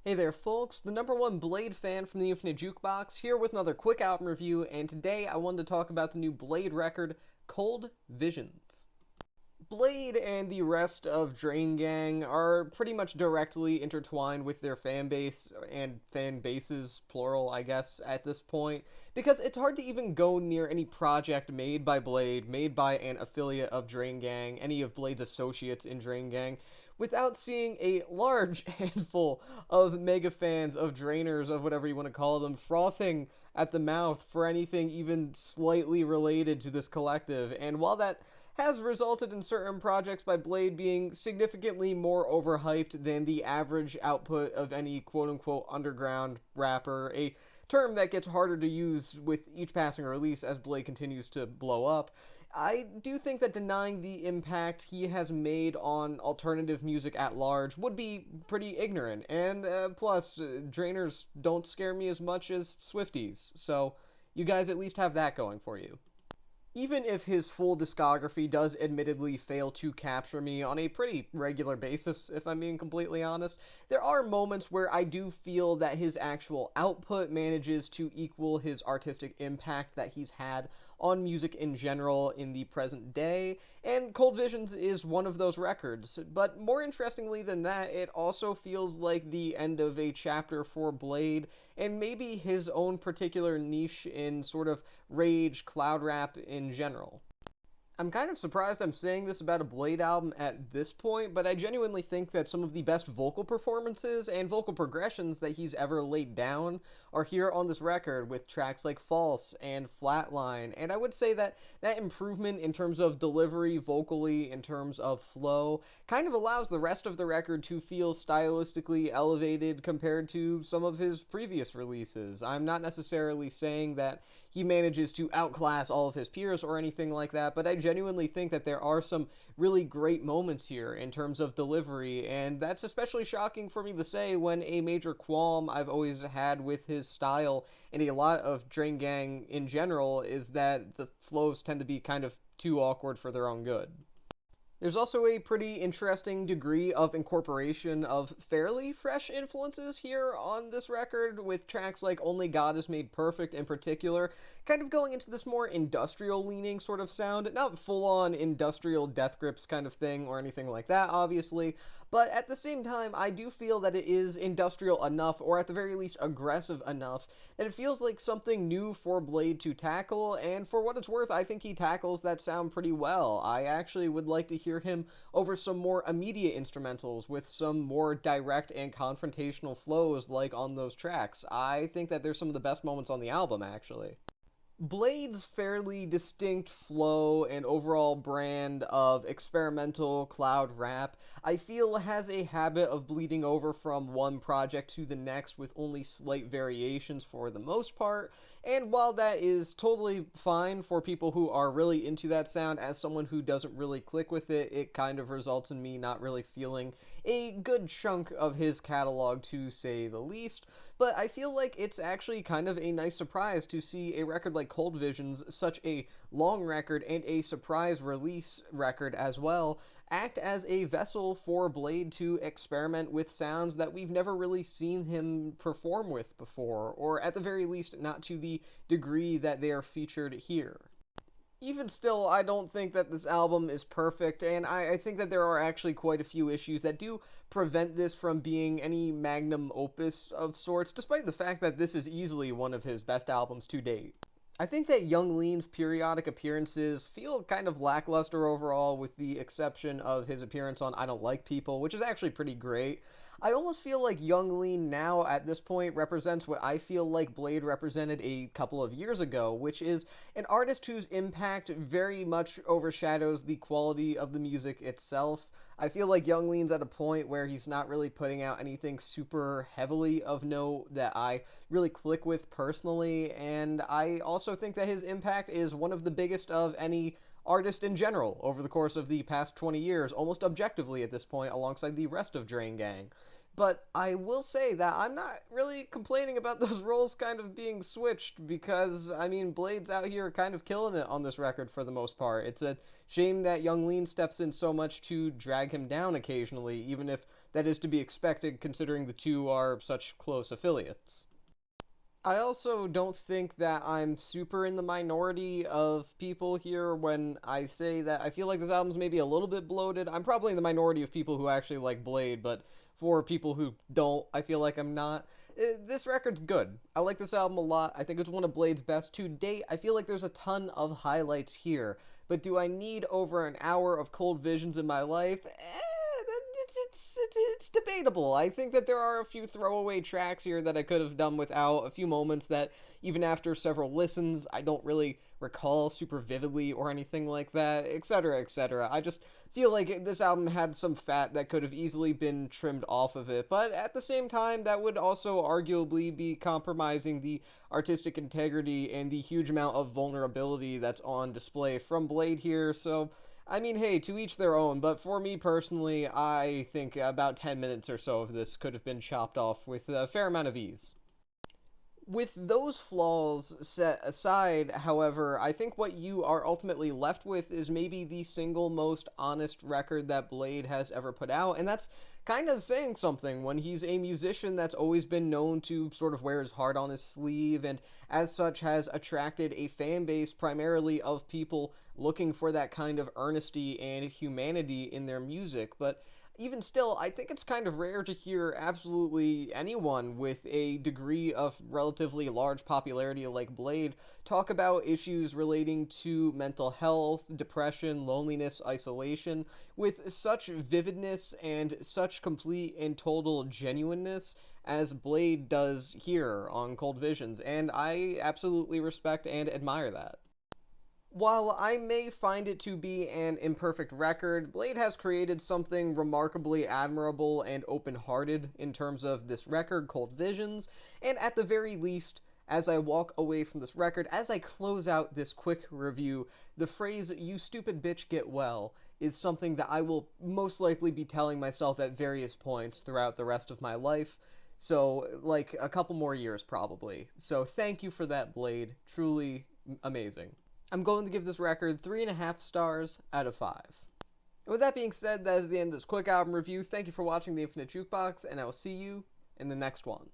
Hey there, folks. The number one Bladee fan from the Infinite Jukebox here with another quick album review, and today I wanted to talk about the new Bladee record, Cold Visions. Bladee and the rest of Drain Gang are pretty much directly intertwined with their fan base and fan bases, plural, I guess, at this point, because it's hard to even go near any project made by Bladee, made by an affiliate of Drain Gang, any of Blade's associates in Drain Gang, without seeing a large handful of mega fans, of drainers, of whatever you want to call them, frothing at the mouth for anything even slightly related to this collective. And while that has resulted in certain projects by Bladee being significantly more overhyped than the average output of any quote-unquote underground rapper, a term that gets harder to use with each passing release as Bladee continues to blow up, I do think that denying the impact he has made on alternative music at large would be pretty ignorant. And plus, drainers don't scare me as much as Swifties, so you guys at least have that going for you. Even if his full discography does admittedly fail to capture me on a pretty regular basis, if I'm being completely honest, there are moments where I do feel that his actual output manages to equal his artistic impact that he's had on music in general in the present day, and Cold Visions is one of those records. But more interestingly than that, it also feels like the end of a chapter for Bladee, and maybe his own particular niche in sort of rage cloud rap in general. I'm kind of surprised I'm saying this about a Bladee album at this point, but I genuinely think that some of the best vocal performances and vocal progressions that he's ever laid down are here on this record with tracks like False and Flatline, and I would say that that improvement in terms of delivery vocally, in terms of flow, kind of allows the rest of the record to feel stylistically elevated compared to some of his previous releases. I'm not necessarily saying that he manages to outclass all of his peers or anything like that, but I genuinely think that there are some really great moments here in terms of delivery, and that's especially shocking for me to say when a major qualm I've always had with his style and a lot of Drain Gang in general is that the flows tend to be kind of too awkward for their own good. There's also a pretty interesting degree of incorporation of fairly fresh influences here on this record, with tracks like Only God Is Made Perfect in particular, kind of going into this more industrial-leaning sort of sound. Not full-on industrial Death Grips kind of thing or anything like that, obviously, but at the same time, I do feel that it is industrial enough, or at the very least aggressive enough, that it feels like something new for Bladee to tackle, and for what it's worth, I think he tackles that sound pretty well. I actually would like to hear him over some more immediate instrumentals with some more direct and confrontational flows like on those tracks. I think that there's some of the best moments on the album, actually. Blade's fairly distinct flow and overall brand of experimental cloud rap, I feel, has a habit of bleeding over from one project to the next with only slight variations for the most part, and while that is totally fine for people who are really into that sound, as someone who doesn't really click with it, it kind of results in me not really feeling a good chunk of his catalog, to say the least, but I feel like it's actually kind of a nice surprise to see a record like Cold Visions, such a long record and a surprise release record as well, act as a vessel for Bladee to experiment with sounds that we've never really seen him perform with before, or at the very least not to the degree that they are featured here. Even still, I don't think that this album is perfect, and I think that there are actually quite a few issues that do prevent this from being any magnum opus of sorts, despite the fact that this is easily one of his best albums to date. I think that Young Lean's periodic appearances feel kind of lackluster overall, with the exception of his appearance on I Don't Like People, which is actually pretty great. I almost feel like Young Lean now, at this point, represents what I feel like Bladee represented a couple of years ago, which is an artist whose impact very much overshadows the quality of the music itself. I feel like Young Lean's at a point where he's not really putting out anything super heavily of note that I really click with personally, and I also think that his impact is one of the biggest of any artist in general over the course of the past 20 years, almost objectively at this point, alongside the rest of Drain Gang. But I will say that I'm not really complaining about those roles kind of being switched because, I mean, Blade's out here kind of killing it on this record for the most part. It's a shame that Young Lean steps in so much to drag him down occasionally, even if that is to be expected considering the two are such close affiliates. I also don't think that I'm super in the minority of people here when I say that I feel like this album's maybe a little bit bloated. I'm probably in the minority of people who actually like Blade, but for people who don't, I feel like I'm not. This record's good. I like this album a lot. I think it's one of Blade's best to date. I feel like there's a ton of highlights here, but do I need over an hour of Cold Visions in my life? It's debatable. I think that there are a few throwaway tracks here that I could have done without, a few moments that even after several listens I don't really recall super vividly or anything like that, etc., etc. I just feel like this album had some fat that could have easily been trimmed off of it, but at the same time that would also arguably be compromising the artistic integrity and the huge amount of vulnerability that's on display from Blade here. So I mean, hey, to each their own, but for me personally, I think about 10 minutes or so of this could have been chopped off with a fair amount of ease. With those flaws set aside, however, I think what you are ultimately left with is maybe the single most honest record that Blade has ever put out, and that's kind of saying something when he's a musician that's always been known to sort of wear his heart on his sleeve, and as such has attracted a fan base primarily of people looking for that kind of earnesty and humanity in their music. But even still, I think it's kind of rare to hear absolutely anyone with a degree of relatively large popularity like Blade talk about issues relating to mental health, depression, loneliness, isolation, with such vividness and such complete and total genuineness as Blade does here on Cold Visions, and I absolutely respect and admire that. While I may find it to be an imperfect record, Blade has created something remarkably admirable and open-hearted in terms of this record, Cold Visions, and at the very least, as I walk away from this record, as I close out this quick review, the phrase, "you stupid bitch, get well," is something that I will most likely be telling myself at various points throughout the rest of my life. So, like, a couple more years, probably. So, thank you for that, Blade. Truly amazing. I'm going to give this record 3.5 stars out of 5. And with that being said, that is the end of this quick album review. Thank you for watching The Infinite Jukebox, and I will see you in the next one.